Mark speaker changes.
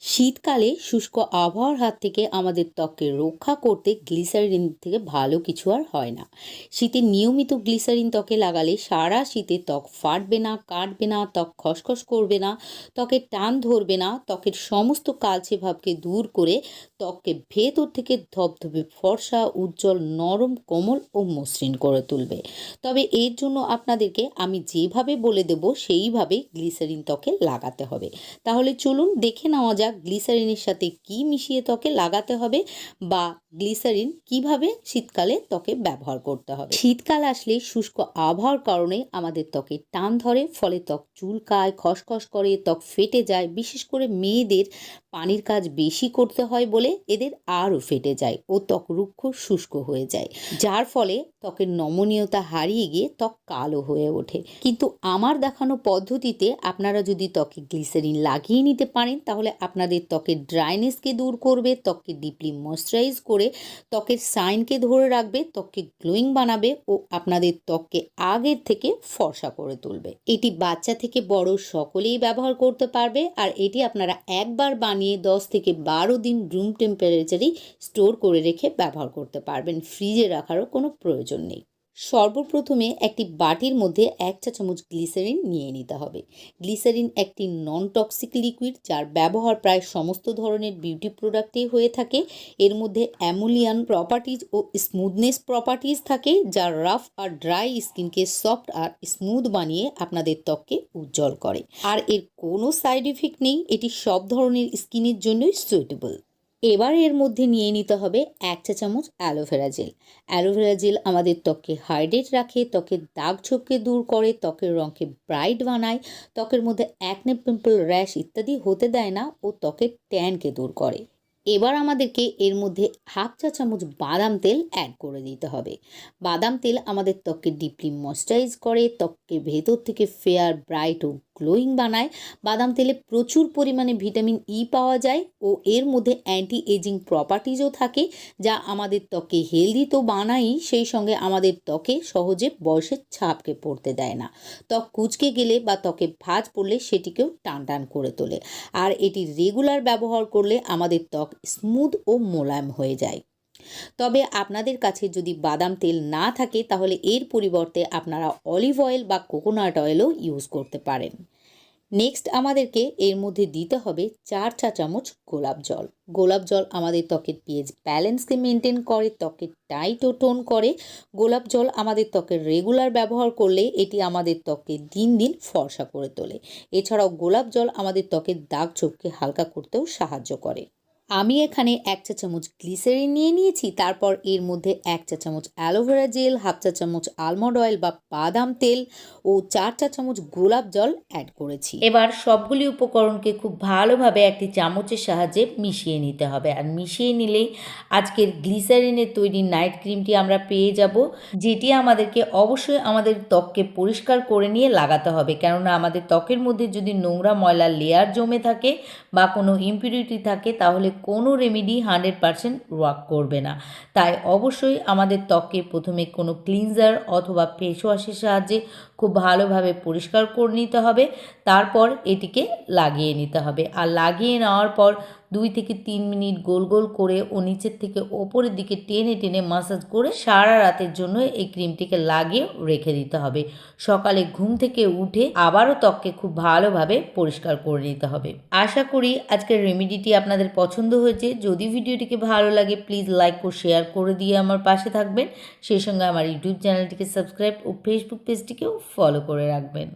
Speaker 1: শীতকালে শুষ্ক আবহাওয়ার হাত থেকে আমাদের ত্বককে রক্ষা করতে গ্লিসারিন থেকে ভালো কিছু আর হয় না। শীতে নিয়মিত গ্লিসারিন ত্বকে লাগালে সারা শীতে ত্বক ফাটবে না, কাটবে না, ত্বক খসখস করবে না, ত্বকের টান ধরবে না, ত্বকের সমস্ত কালচে ভাবকে দূর করে ত্বককে ভেতর থেকে ধবধবে ফর্সা, উজ্জ্বল, নরম, কোমল ও মসৃণ করে তুলবে। তবে এর জন্য আপনাদেরকে আমি যেভাবে বলে দেব সেইভাবে গ্লিসারিন ত্বকে লাগাতে হবে। তাহলে চলুন দেখে নেওয়া যাক গ্লিসারিনের সাথে কি মিশিয়ে ত্বকে লাগাতে হবে বা গ্লিসারিন কিভাবে শীতকালে ত্বকে ব্যবহার করতে হবে। শীতকাল আসলে শুষ্ক আবহাওয়ার কারণে আমাদের ত্বকে টান ধরে, ফলে ত্বক চুলকায়, খসখস করে, ত্বক ফেটে যায়। বিশেষ করে মেয়েদের পানির কাজ বেশি করতে হয় বলে এদের আরও ফেটে যায় ও ত্বক রুক্ষ শুষ্ক হয়ে যায়, যার ফলে ত্বকের নমনীয়তা হারিয়ে গিয়ে ত্বক কালো হয়ে ওঠে। কিন্তু আমার দেখানো পদ্ধতিতে আপনারা যদি ত্বকে গ্লিসারিন লাগিয়ে নিতে পারেন তাহলে আপনাদের ত্বকের ড্রাইনেসকে দূর করবে, ত্বককে ডিপলি ময়েশ্চারাইজ করে ত্বকের সাইনকে ধরে রাখবে, ত্বককে গ্লোয়িং বানাবে ও আপনাদের ত্বককে আগের থেকে ফর্সা করে তুলবে। এটি বাচ্চা থেকে বড় সকলেই ব্যবহার করতে পারবে আর এটি আপনারা একবার বানিয়ে 10 থেকে 12 দিন রুম টেম্পারেচারেই স্টোর করে রেখে ব্যবহার করতে পারবেন। ফ্রিজে রাখারও কোনো প্রয়োজন নেই। সর্বপ্রথমে একটি বাটির মধ্যে 1 চা চামচ গ্লিসারিন নিয়ে নিতে হবে। গ্লিসারিন একটি নন টক্সিক লিকুইড যার ব্যবহার প্রায় সমস্ত ধরনের বিউটি প্রোডাক্টেই হয়ে থাকে। এর মধ্যে অ্যামোলিয়ান প্রপার্টিজ ও স্মুথনেস প্রপার্টিজ থাকে যা রাফ আর ড্রাই স্কিনকে সফট আর স্মুথ বানিয়ে আপনাদের ত্বককে উজ্জ্বল করে। আর এর কোনো সাইড ইফেক্ট নেই, এটি সব ধরনের স্কিনের জন্যই সুইটেবল। এবার এর মধ্যে নিয়ে নিতে হবে 1 চা চামচ অ্যালোভেরা জেল। অ্যালোভেরা জেল আমাদের ত্বককে হাইড্রেট রাখে, ত্বকের দাগ ছোপকে দূর করে, ত্বকের রঙকে ব্রাইট বানায়, ত্বকের মধ্যে অ্যাকনে, পিম্পল, র্যাশ ইত্যাদি হতে দেয় না ও ত্বকের ট্যানকে দূর করে। এবার আমাদেরকে এর মধ্যে 1/2 চা চামচ বাদাম তেল অ্যাড করে দিতে হবে। বাদাম তেল আমাদের ত্বককে ডিপলি ময়েশ্চারাইজ করে, ত্বককে ভেতর থেকে ফেয়ার, ব্রাইট ও গ্লোয়িং বানায়। বাদাম তেলে প্রচুর পরিমাণে ভিটামিন ই পাওয়া যায় ও এর মধ্যে অ্যান্টি এজিং প্রপার্টিজও থাকে যা আমাদের ত্বককে হেলদি তো বানায়ই, সেই সঙ্গে আমাদের ত্বকে সহজে বয়সের ছাপকে পড়তে দেয় না। ত্বক কুঁচকে গেলে বা ত্বকে ভাঁজ পড়লে সেটিকেও টান টান করে তোলে। আর এটি রেগুলার ব্যবহার করলে আমাদের ত্বক স্মুথ ও মোলায়েম হয়ে যায়। তবে আপনাদের কাছে যদি বাদাম তেল না থাকে তাহলে এর পরিবর্তে আপনারা অলিভ অয়েল বা কোকোনাট অয়েলও ইউজ করতে পারেন। নেক্সট আমাদেরকে এর মধ্যে দিতে হবে 4 চা চামচ গোলাপ জল। গোলাপ জল আমাদের ত্বকের পিএইচ ব্যালেন্সকে মেনটেন করে, ত্বকের টাইট ও টোন করে। গোলাপ জল আমাদের ত্বকের রেগুলার ব্যবহার করলে এটি আমাদের ত্বককে দিন দিন ফর্সা করে তোলে। এছাড়াও গোলাপ জল আমাদের ত্বকের দাগ ছোপকে হালকা করতেও সাহায্য করে। আমি এখানে 1 চা চামচ গ্লিসারিন নিয়ে নিয়েছি, তারপর এর মধ্যে 1 চা চামচ অ্যালোভেরা জেল, 1/2 চা চামচ আলমন্ড অয়েল বা বাদাম তেল ও 4 চা চামচ গোলাপ জল অ্যাড করেছি। এবার সবগুলি উপকরণকে খুব ভালোভাবে একটি চামচের সাহায্যে মিশিয়ে নিতে হবে। আর মিশিয়ে নিলেই আজকের গ্লিসারিনের তৈরি নাইট ক্রিমটি আমরা পেয়ে যাব, যেটি আমাদেরকে অবশ্যই আমাদের ত্বককে পরিষ্কার করে নিয়ে লাগাতে হবে, কেননা আমাদের ত্বকের মধ্যে যদি নোংরা ময়লা লেয়ার জমে থাকে বা কোনো ইমপিউরিটি থাকে তাহলে কোনো রেমেডি 100% ওয়ার্ক করবে না। তাই অবশ্যই আমাদের ত্বককে প্রথমে কোনো ক্লিনজার অথবা ফেস ওয়াশের সাহায্যে খুব ভালোভাবে পরিষ্কার করে নিতে হবে, তারপর এটিকে লাগিয়ে নিতে হবে। আর লাগিয়ে নেওয়ার পর 2 থেকে 3 মিনিট গোল গোল করে ও নিচের থেকে ওপরের দিকে টেনে টেনে মাসাজ করে সারা রাতের জন্য এই ক্রিমটিকে লাগিয়ে রেখে দিতে হবে। সকালে ঘুম থেকে উঠে আবারও ত্বককে খুব ভালোভাবে পরিষ্কার করে নিতে হবে। আশা করি আজকের রেমেডিটি আপনাদের পছন্দ হয়েছে। যদি ভিডিওটিকে ভালো লাগে প্লিজ লাইক ও শেয়ার করে দিয়ে আমার পাশে থাকবেন। সেই সঙ্গে আমার ইউটিউব চ্যানেলটিকে সাবস্ক্রাইব ও ফেসবুক পেজটিকেও ফলো করে রাখবেন।